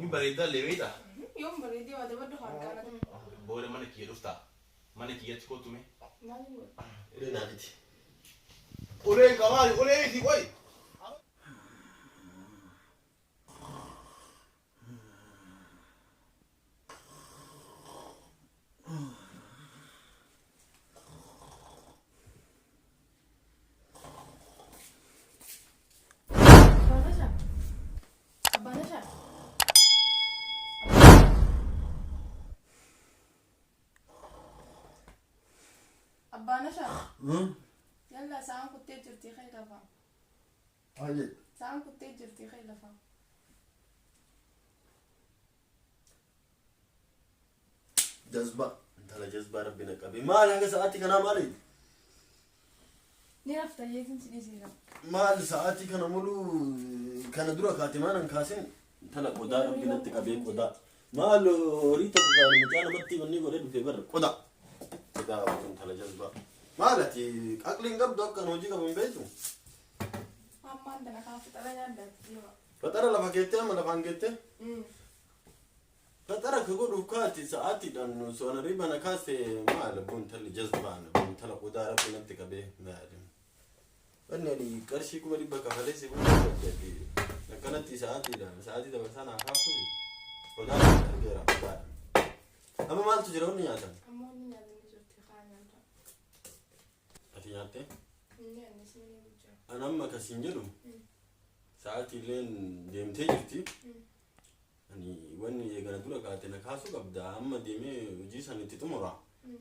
Ini bareeda leweedha. Yoom bareedee waa dabaddu harkaana. Booda mana kiyya dhuftaa. Mana kiyyatti kootume. Maaliin godha? Ulee naafiti. Ulee qabaali ulee iti qoy. Abbaanasha. Yalla saan kuttee jirti khayr lafa. Aje. Saan kuttee jirti khayr lafa. Jazba. Intala jazba rabbina qabi. Maal hanga sa'aati kana maali? Ni rafta yeekin sidisiira. Maal sa'aati kana mulu kana dura kaatimaan kaasin intala qodaa rabbinatti qabee qodaa. Maal horii tokko kan mucaa namatti manni godhee dhufee barra qodaa. Qodaa intala jazba. Maalati aqliin qabdu akka hojii qabu hin beektu. Ammaan dana kaan fixala nyaaddaatti jira. Fatara lafa keettee amma lafaan keettee. Fatara ka godhu kaati sa'aatiidhaan soona ribana kaase maal buntalli jazbaan buntala qodaa rabbinatti qabee maali. Wanni ani qarshii kuma dhibba kafalee si bu'uura jedhi. Akkanatti sa'aatii dabarsaa naaf haaftu qodaa argeera qodaa. Amma maaltu jira wanni nyaatan? Ammoo ni nyaatanii jirti kaan nyaata. Ati nyaattee? Inni annis ni bulcha. An amma akkasiin jedhu sa'aatiileen deemtee jirti. Ani wanni eegana dura kaate na kaasuu qabda amma deemee hojii san itti xumura.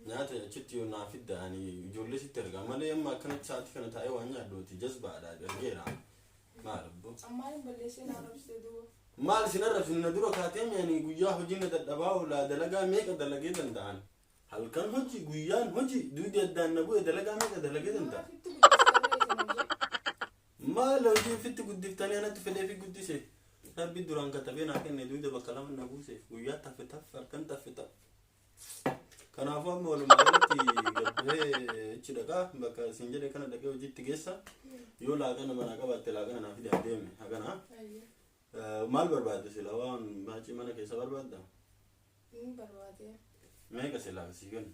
Nyaata achitti yoo naaf fidda ani ijoollee sitti erga malee amma akkanatti sa'aatii kana taa'ee waan nyaaddooti jazbaadha argeera. Maal abbo? Ammaan balleessee naa rabsee duuba. Maal isin arrabsi na dura kaatee ani guyyaa hojiin na dadhabaa oolaa dalagaa meeqa dalagee danda'an? Halkan hojii guyyaan hojii duudi addaan na bu'e dalagaa meeqa dalagee danda'an? Maal hojii ofitti guddiftanii anatti fedhee fi guddise? Rabbi duraan katabee naa kenne duuda bakka lama na buuse guyyaa taffe taffe halkan taffe taffe. Kanaafuu amma walumaa galatti gabbee ichi dhaqaa bakka isin jedhe kana dhaqee hojiitti geessa yoo laaqana mana qabaatte laaqana naaf fide adeeme hagana. Maal barbaadde sila waan baacii mana keessa barbaadda? Inni barbaade. Meeqa sila sii kennu?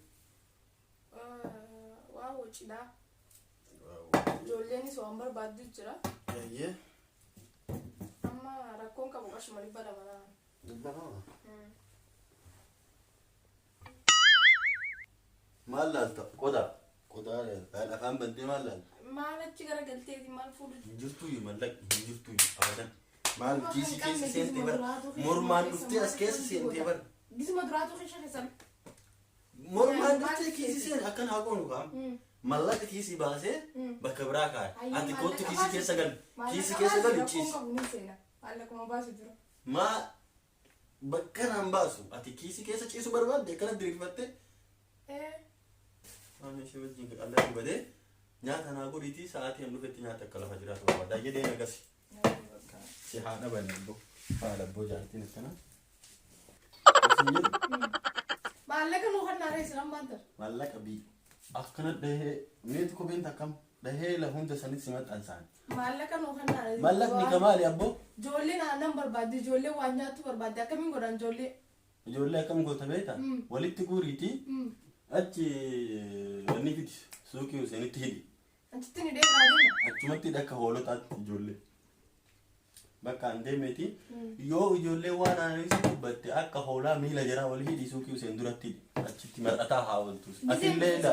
Waa waccidhaa. Ijoolleenis waan barbaaddu jira. Eeyyee. Amma rakkoon qabu qarshuma dhibba dabalaa. Dhibba lama? Maal laalta? Qodaa. Qodaa afaan bantee maal laalta? Maal achi garagalteeti maal fuudhu? Hinjirtuyyuu mallaqni hinjirtuyyuu abadan. Maal kiisii keessa seentee bara mormaan dhuftee as keessa seentee bara. Gisuma duraatu keessa keessan. Mormaan dhuftee kiisii seen akkan haa goonu kaa. Mallaqa kiisii baasee bakka biraa kaa'e. Ati kootu kiisii keessa gal. Kiisii keessa gal ciisi. Maallaquma baasu jira. Maa bakka naan baasu ati kiisii keessa ciisu barbaadde akkana diriirfattee. Waan ishee wajjin alatti badee nyaata naa godhiitii sa'aatii hin dhufetti nyaata akka lafa jiraatu barbaada jedhee nagasi. Si haadha banabbo haadha abboo jaartiin akkana. Maallaqa nuu kan naaree sinan maanta. Maallaqa bii akkana dhahee meetu kopheen takkam dhahee la hunda sanitti simadhaan isaani. Maallaqa nuu kan naaree. Maallaqni kamaali abboo? Ijoollee naannan barbaadde ijoollee waan nyaattu barbaadde akkamiin godhan ijoollee? Ijoollee akkam goota beektaa? Walitti guuriitii achi wanni fiti suuqii isaaniitti hidhi. Achitti ni deemaa. Achumatti dhakka hoolotaatti ijoollee. Bakka an deemeti yoo ijoollee waan aananii dubbatte akka hoolaa miila jiraa wal hidhi suuqii iseen duratti achitti mar'ataa haa ooltus. Atillee dha.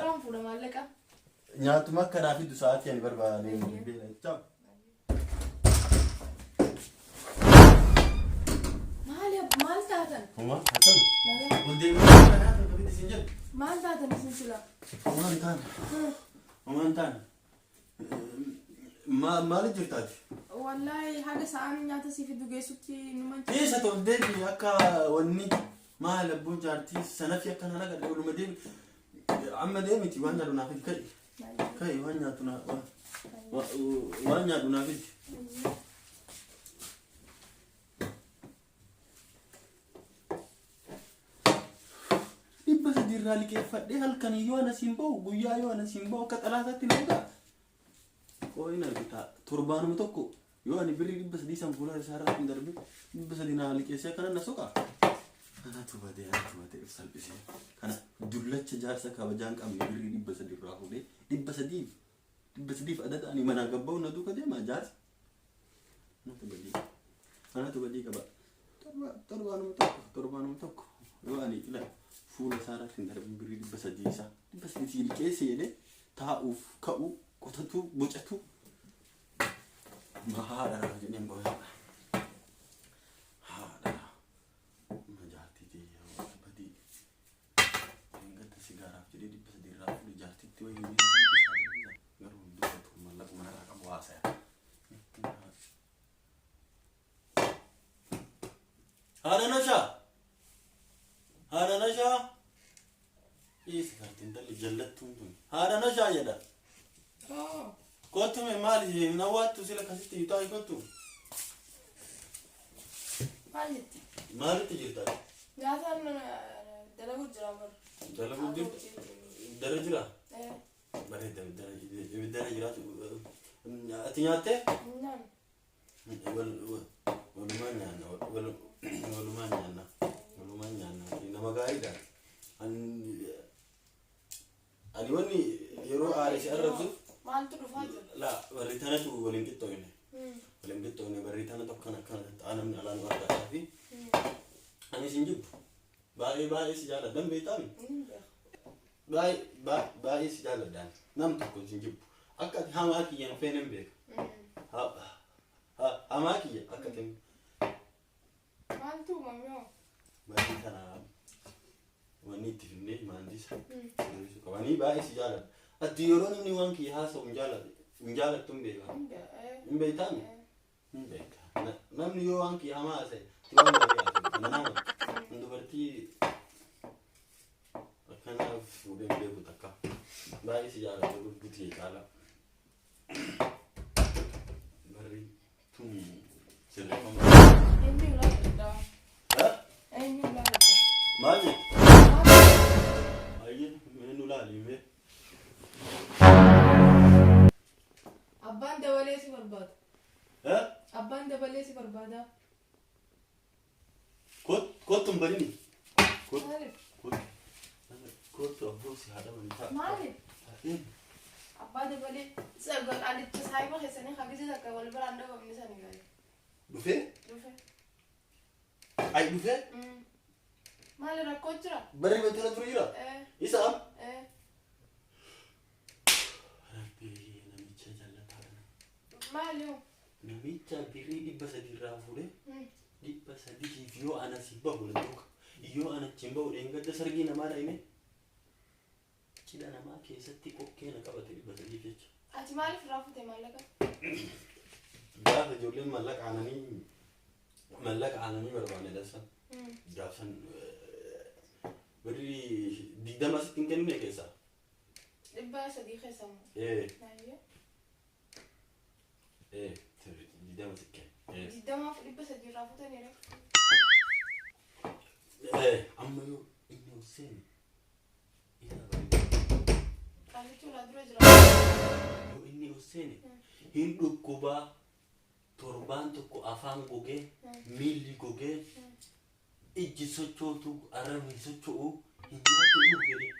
Nyaatuma akka naa fiddu sa'aatii ani barbaadee beela jecha. Maal taatan? Homa akkam? Wal deemee kanaa kan qabite isin jedhu. Maal taatan isin sila? Homaan taana. Homaan taana. Maali jirtaati? Wallahi haga sa'aan nyaata si fiddu geessutti numan. Keessa ta'u deebi akka wanni maal abboo jaartii sanafi akka nana gadda waluma deebi. Amma deemiti waan nyaatu naaf itti kai. Kai waan nyaatu naaf itti. Dhibba sadii irraa liqeeffadhee halkan yoo ana siin bahu guyyaa yoo ana siin bahu akka xalaasaatti na dhugaa. Qo'ina argita torbaanuma tokko yoo ani birrii 300 fuula isaa irratti darbe 300 naa liqeessee akkana na soqa anatu badee salphisee kana dullacha jaarsa kabajaan qabne birrii 300 irraa fuudhee 300 adada ani mana gabba'u na duuka deema jaarsa anatu badii qaba torbaanuma tokko yoo ani ila fuula isaa irratti darbe birrii 300 isaa 300 liqeessee jedhee taa'uuf ka'u qotatu bocatu mahaadha jedheen boya haadha majaatiti badii engata sigaraaf jedhee 300 irraa fuudhee jaartitti wayii garuu dubbatu mallaqa mana irraa qabu haasaya haadha nashaa isi kartiin dalli jallattuun tun haadha nashaa jedha kottu me maali nawattu sila kasitti yutaa kottu maalitti jirta nyaataan dalagu jira bar dalagu dara jira bareeda dara jira ati nyaatte walumaan nyaanna nama gaariidha ani wanni yeroo aarisi arrabsu maaltu dhufaa jira la barritanatu waliin qixxooyne barritana tokkana kana aanamni alaan warqaataa fi ani sin jibbu baay'ee si jaaladhan beektaami baay'ee si jaaladhaan nam tokko sin jibbu akka ati hamaa kiyyan feenan beeka hamaa kiyya akka ati maaltu mamyoo baay'ee kana wanni itti finnee maandisa qabanii baay'ee si jaaladha ati yeroo namni waan kiyya haasa'u hin jaalattu hin beeka hin beektaami hin beeka namni yoo waan kiyya hamaa haasa'e waan baay'ee haasa'u nama dubartii akkanaaf fuudhee beeku takka baay'ee si jaaladha gurgutii caala barri tun sirreeffama maali ayye menu laali me abbaan dabalee si barbaada abbaan dabalee si barbaada kottum barini kottu abboo si haadha mantaa maali abbaa dabalee sagal alicha saayiba keessanii hagisi takka wal biraan dhabamni sani galee dhufe ay dhufe maali rakkoo jira barri batana ture jira isa am namicha jallataadha maali namicha birrii 300 irraa fuudhee 300 yoo ana si bahu lantuuka yoo ana chimba udeengadda sargii namaa dhaime cidha namaa keessatti kokkeena qabate 300 jecha ati maaliif irraa fuute mallaqa gaafa ijoolleen mallaqa aananii barbaanne dassan gaafsan birrii 20 asitti hin kennine keessaa 300 keessa moo 20 asitti kenne 20 300 irraa fuutanii amma yoo inni Hussein qaalichuu dura jira yoo inni Hussein hin dhukkubaa torbaan tokko afaan gogee miilli gogee ijji sochootu arrabni socho'u hin nyaatu dhugee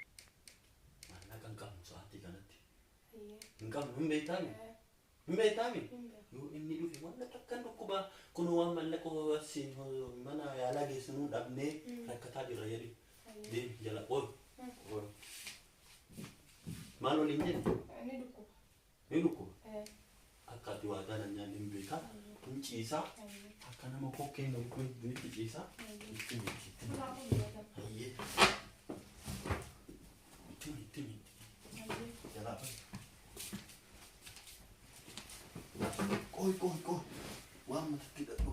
mallaqa hin qabnu sa'aatii kanatti hin qabnu hin beektaami yoo inni dhufe mallaqa akkan dhukkubaa kun waan mallaqa mana yaalaa geessinuu dhabnee rakkataa jirra jedhi deem jala ool maal waliin jenni ni dhukkuba akka ati waadaa nan nyaanni hin beekaa hin ciisaa akka nama kokkeen itti ciisaa itti hayyee itti jalaa qoy waan matatti dhadhu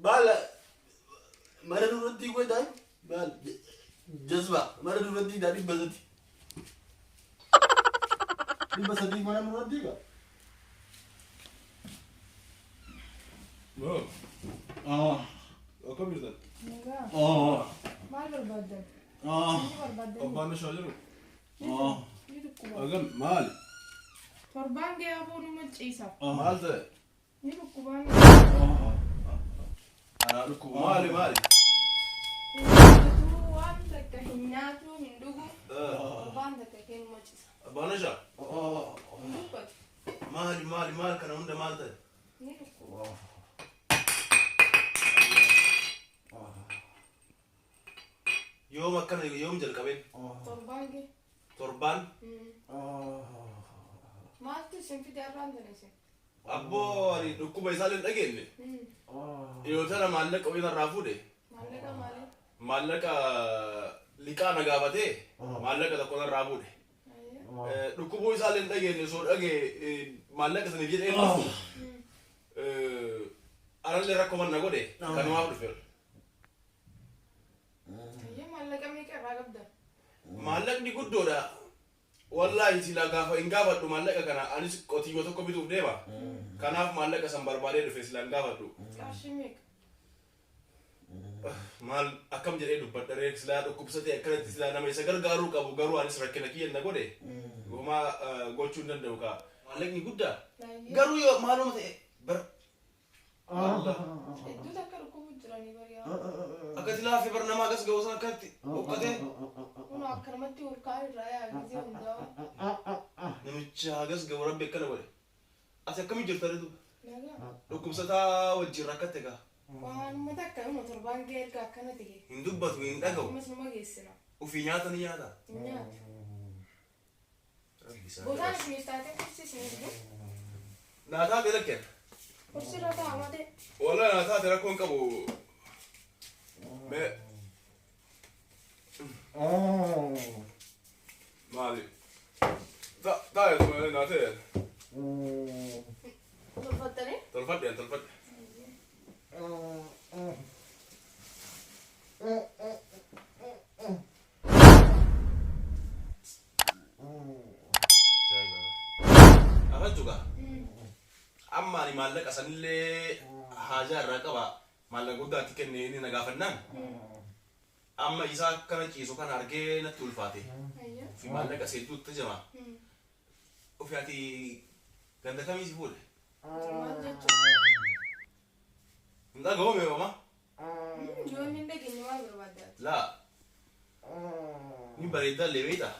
baala mana duratti godhaan baal jazba mana duratti daadhi basati basati mana duratti ga Akkam jirtan? maal barbaaddan Abbaan shaajjiru? Agam maali? Torbaan gee hafuun ima ciisa. Maal ta'e? Ni dhukkubaan. Anaa dhukkuba maali? Nyaatu waan takka hin nyaatu hin dhugu. Torbaan takka kee ima ciisa. Baanasha. Hin dubbatu. Maali kana hunda maal ta'e? Ni dhukkuba. Yoom akkana yoom jalqabeen? Torbaan gee. Torbaan? Maaltu isin fide har'aan tanese? Abboo ani dhukkuba isaallee hin dhageenye. Yoo tana maallaqa wayii narraa fuudhe. Maallaqa maali? Maallaqa liqaa na gaafatee maallaqa tokko narraa fuudhe. Dhukkubuu isaallee hin dhageenye osoo dhagee maallaqa saniif jedhee dhufu. Anallee rakkoo manna godhe kanumaaf dhufeera. Maallaqa meeqa irraa qabda? Maallaqni guddoodha. Wallaahi sila gaafa hin gaafadhu maallaqa kana anis qotiyyoo tokko bituuf deema. Kanaaf maallaqa san barbaadee dhufe sila hin gaafadhu. Qarshii meeqa? Maal akkam jedhee dubbadha ree silaa dhukkubsatee akkanatti silaa nama isa gargaaruu qabu garuu anis rakkina kiyya na godhe. Gomaa gochuu hin danda'u kaa. Maallaqni guddaa. Garuu yoo maaluma ta'e bara. Hedduu takka dhukkubu jiranii bariyaa. Akkati laafee bara namaa akas ga'u san akkatti boqqatee. Kun akkanumatti urkaan irraa yaa'anii hundaa'u. Namicha agas ga'u rabbi akkana godhe. Ati akkamii jirta reetu? Nagaa. Dhukkubsataa wajjin rakkatte kaa. Waanuma takka nama torbaan gee erga akkana ta'e. Hin dubbatu hin dhaga'u. Ammas nama geessina. Ufii nyaata ni nyaata. Hin nyaatu. Bootaan isiniif taatee kursi isiniif jiru. Naataa ta'e lakkeen. Kursi irra taa'amaa ta'e. Wallaahi naataa ta'e rakkoon qabu. Mee. Maali? Taa'e tuma naatee. Tolfattanii? Tolfadhe. Afaan juga. Amma ani maallaqa sanillee haajaa irraa qaba. Maallaqa guddaatti kennee ni nagaafannaan. Amma isaa akkana ciisu kan argee natti ulfaate. Fi maallaqa seetuutti jama. Ofi ati ganda kamii si fuudhe? Maal jechuudha? Hin dhaga'ume mama? Yoo inni hin dhageenye maal barbaaddaati? Laa. Ni bareedaa illee beektaa?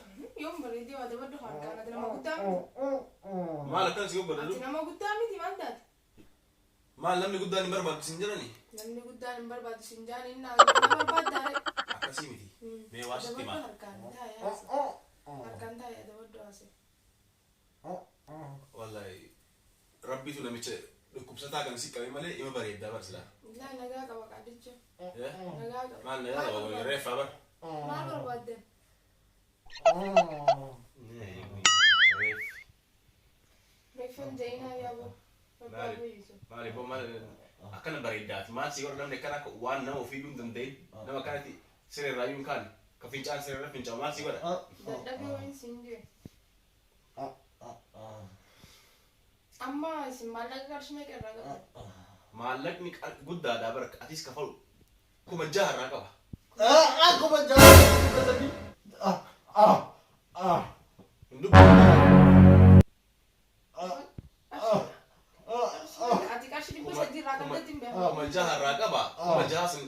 Yoo bareedee waa dabaddu harkaan ati nama guddaa miti. Maal akkana si gobbadadu? Ati nama guddaa miti maal taate? Maal namni guddaan hin barbaadu sin jirani? Namni guddaan hin barbaadu sin jaani inni nama barbaaddaare. Akkasii miti. Mee waa sitti Dabaddu maal? harkaan taa'ee harkaan taa'ee dabaddu haase. Wallahi rabbitu namicha dhukkubsataa kan si qabe malee ima bareedaa barsiisaa. Ilaa nagaa qaba qaadicha. Nagaa qaba. Maal nagaa qaba reeffaa bar? Maal barbaaddan? Reeffan ja'inaa yaaboo. Maali boo maal akkana bareedaati maal si godha namni akkana akka waan nama ofii hin danda'in nama akkanatti siree yuun kaan ka fincaan siree fincaa maal si godha? Dadhabee wayin siin jee. Amma isin maallaqa qarshii meeqa irraa qabda? Maallaqni guddaadhaa bara atis kafalu 6,000 irraa qaba. Akkuma jaallatanii. Hin dubbatu. Ati qarshii 300 irraa qabdatti hin beeku. 6,000 irraa qaba. 6,000 sun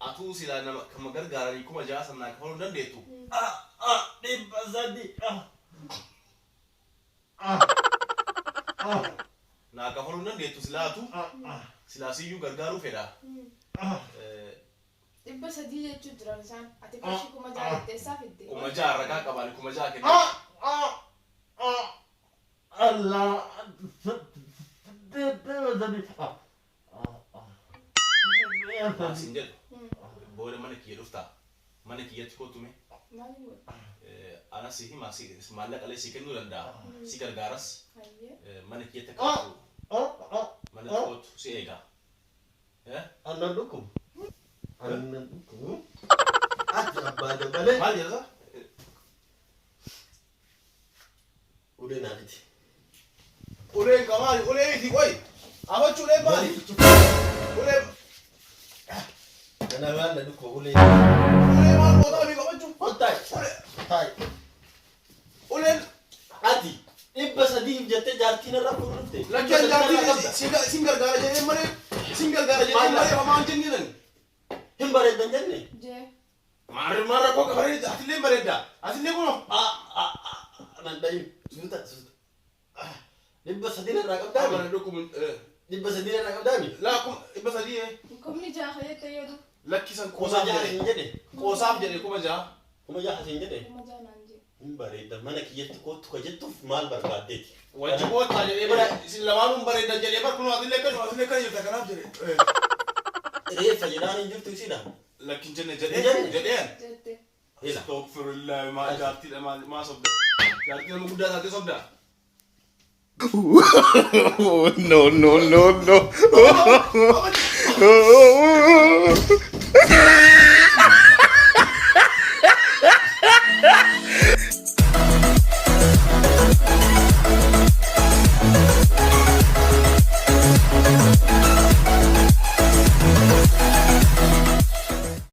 atuu silaa nama kama gargaaranii 6,000 san naa kafaluu dandeettu. 300. Naa kafaluu dandeettu silaatu silaa siyyuu gargaaruu fedha. 300 jechuun jiran isaan. Ati qarshii 6,000 itteessaa fidde. 6,000 ragaa qabaan 6,000 kenna. Allah. Sin jedhu booda mana kiyya dhuftaa mana kiyyatti kootume Maaliin godha? anas si himaa maallaqalee si kennuu danda'a si gargaaras Hayyee. mana kiyyatti akka mana kootu si eegaa. Anan dhukkub. Anan dhukkub. Ati abbaa dabalee. Maal jedhasa? Ulee naaniti. Ulee kamaali ulee miti qoy abachuu ulee maali? Ulee Kana waan na dhukkub ulee. ulee maal boodaa mi qabachuu? Hotai. Ulee Hotai. uleen Ati 300 jettee jaartiin irraa fuudhufte. Lakkeen jaartii sin gargaara jedhee malee homaan jenniidhan. Hin bareeddan jenne. Jee. Maarra koo bareeda atillee bareeda atillee kunoo. Nandayin suuta. Dhibba sadii irraa qabdaami. Bara dokumun Dhibba sadii irraa qabdaami. laa dhibba sadii Kumni jaaha jettee jedhu. lakkisan Kuma qoosaaf jaha jedhe hin jedhe. qoosaaf jedhe kuma jaha. Kuma jaha hin jedhe. Kuma jaanaan jee. Hin bareedda mana kiyyatti kootu ka jettuuf maal barbaaddeeti. Wajji boottaa jedhee bara isin lamaanuu bareedan jedhee bara kunoo atillee kan jirta kanaaf jedhe. Reeffa jedhaan hin jirtu isidha. Lakkin jenne Jenne. jedheen. Jette. Ila. Astaghfirullah maa jaartiidha maa sobda. Jaartii nama guddaa taatee sobda. No, no, no, no.